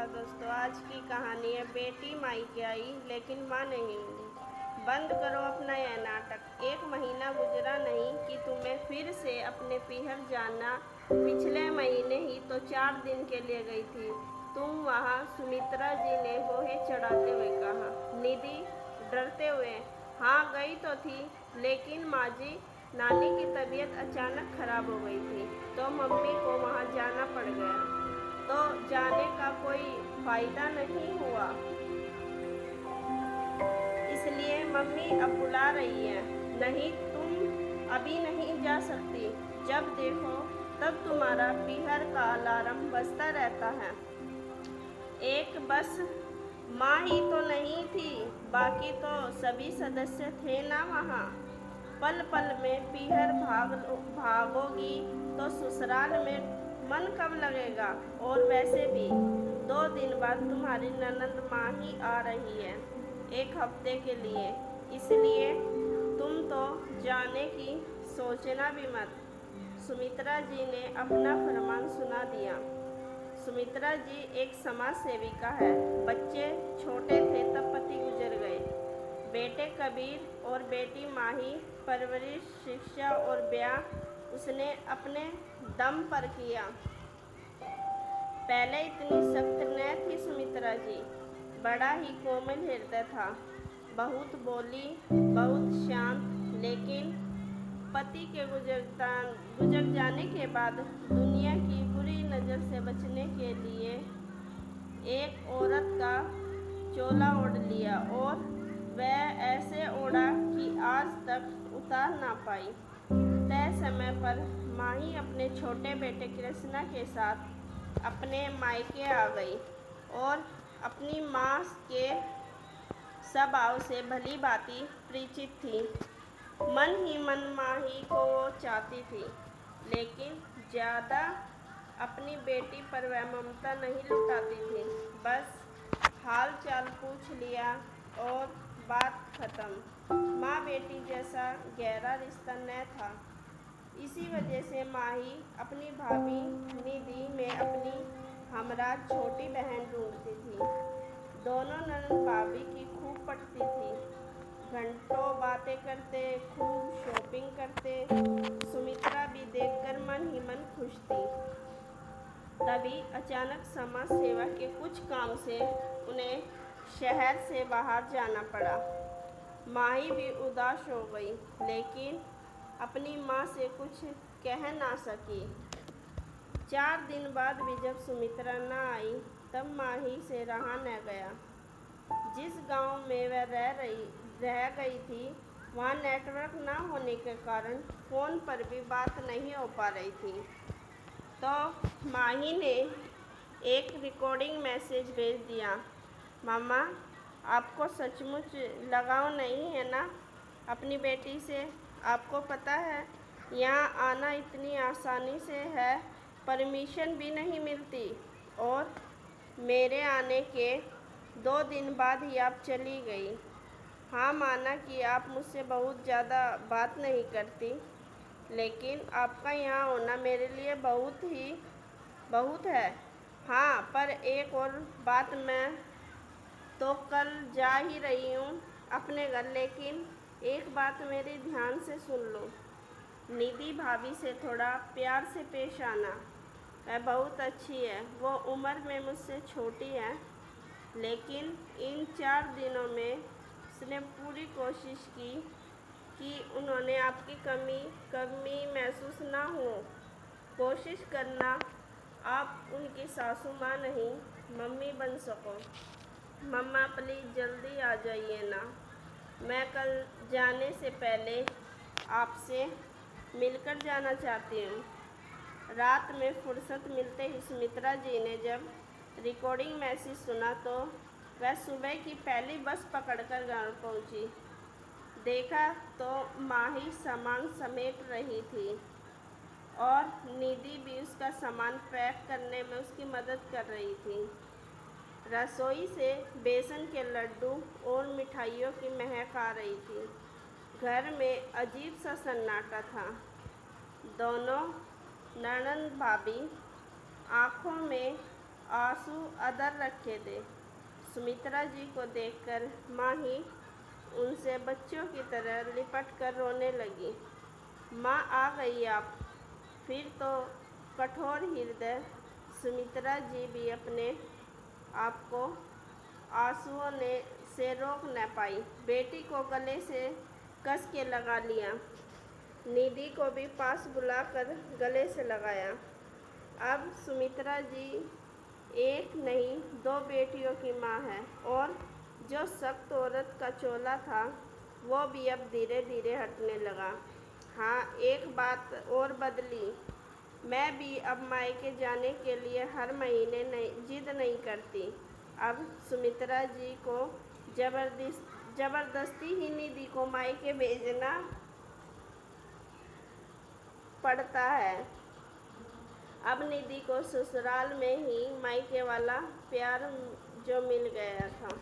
नमस्कार दोस्तों। आज की कहानी है बेटी मायके आई लेकिन माँ नहीं मिली। बंद करो अपना यह नाटक। एक महीना गुजरा नहीं कि तुम्हें फिर से अपने पीहर जाना। पिछले महीने ही तो 4 दिन के लिए गई थी तुम वहाँ। सुमित्रा जी ने गोहे चढ़ाते हुए कहा। निधि डरते हुए, हाँ गई तो थी, लेकिन माँ जी नानी की तबीयत अचानक खराब हो गई थी तो मम्मी को वहाँ जाना पड़ गया। तो जाने का कोई फायदा नहीं हुआ, इसलिए मम्मी अब बुला रही है। नहीं, तुम अभी नहीं जा सकती। जब देखो तब तुम्हारा पीहर का अलार्म बजता रहता है। एक बस माँ ही तो नहीं थी, बाकी तो सभी सदस्य थे ना वहाँ। पल पल में पीहर भागोगी तो ससुराल में मन कब लगेगा। और वैसे भी 2 दिन बाद तुम्हारी ननंद माँ ही आ रही है, 1 हफ्ते के लिए। इसलिए तुम तो जाने की सोचना भी मत। सुमित्रा जी ने अपना फरमान सुना दिया। सुमित्रा जी एक समाज सेविका है। बच्चे छोटे थे तब पति गुजर गए। बेटे कबीर और बेटी माही, परवरिश, शिक्षा और ब्याह उसने अपने दम पर किया। पहले इतनी सख्त न थी सुमित्रा जी, बड़ा ही कोमल हृदय था। बहुत बोली, बहुत शांत, लेकिन पति के गुजर जाने के बाद दुनिया की बुरी नज़र से बचने के लिए एक औरत का चोला ओढ़ लिया, और वह ऐसे ओढ़ा कि आज तक उतार ना पाई। तय समय पर माही अपने छोटे बेटे कृष्णा के साथ अपने मायके आ गई और अपनी माँ के स्वभाव से भली भांति परिचित थी। मन ही मन माही को वो चाहती थी, लेकिन ज़्यादा अपनी बेटी पर वह ममता नहीं लुटाती थी। बस हाल चाल पूछ लिया और बात खत्म। माँ बेटी जैसा गहरा रिश्ता न था। इसी वजह से माही अपनी भाभी निधि में अपनी हमराज छोटी बहन ढूंढती थी। दोनों ननद भाभी की खूब पटती थी। घंटों बातें करते, खूब शॉपिंग करते। सुमित्रा भी देखकर मन ही मन खुश थी। तभी अचानक समाज सेवा के कुछ काम से उन्हें शहर से बाहर जाना पड़ा। माही भी उदास हो गई, लेकिन अपनी माँ से कुछ कह ना सकी। 4 दिन बाद भी जब सुमित्रा न आई तब माही से रहा न गया। जिस गांव में वह रह गई थी वहाँ नेटवर्क न होने के कारण फ़ोन पर भी बात नहीं हो पा रही थी। तो माही ने एक रिकॉर्डिंग मैसेज भेज दिया। मामा, आपको सचमुच लगाव नहीं है ना अपनी बेटी से? आपको पता है यहाँ आना इतनी आसानी से है, परमिशन भी नहीं मिलती। और मेरे आने के 2 दिन बाद ही आप चली गई। हाँ, माना कि आप मुझसे बहुत ज़्यादा बात नहीं करती, लेकिन आपका यहाँ होना मेरे लिए बहुत है। हाँ, पर एक और बात, मैं तो कल जा ही रही हूँ अपने घर, लेकिन एक बात मेरी ध्यान से सुन लो। निधि भाभी से थोड़ा प्यार से पेश आना। वह बहुत अच्छी है। वो उम्र में मुझसे छोटी है, लेकिन इन 4 दिनों में उसने पूरी कोशिश की कि उन्होंने आपकी कमी महसूस ना हो। कोशिश करना आप उनकी सासू माँ नहीं, मम्मी बन सको। मम्मा प्लीज़ जल्दी आ जाइए ना। मैं कल जाने से पहले आपसे मिलकर जाना चाहती हूँ। रात में फुर्सत मिलते ही सुमित्रा जी ने जब रिकॉर्डिंग मैसेज सुना तो वह सुबह की पहली बस पकड़कर घर पहुँची। देखा तो माही सामान समेट रही थी और निधि भी उसका सामान पैक करने में उसकी मदद कर रही थी। रसोई से बेसन के लड्डू और मिठाइयों की महक आ रही थी। घर में अजीब सा सन्नाटा था। दोनों ननंद भाभी आँखों में आंसू अधर रखे थे। सुमित्रा जी को देखकर माही उनसे बच्चों की तरह लिपट कर रोने लगी। माँ आ गई आप। फिर तो कठोर हृदय सुमित्रा जी भी अपने आप को आंसुओं से रोक न पाई। बेटी को गले से कस के लगा लिया। निधि को भी पास बुलाकर गले से लगाया। अब सुमित्रा जी एक नहीं दो बेटियों की माँ है और जो सख्त औरत का चोला था वो भी अब धीरे धीरे हटने लगा। हाँ, एक बात और बदली। मैं भी अब मायके जाने के लिए हर महीने जिद नहीं करती। अब सुमित्रा जी को जबरदस्ती ही निधि को मायके भेजना पड़ता है। अब निधि को ससुराल में ही मायके वाला प्यार जो मिल गया था।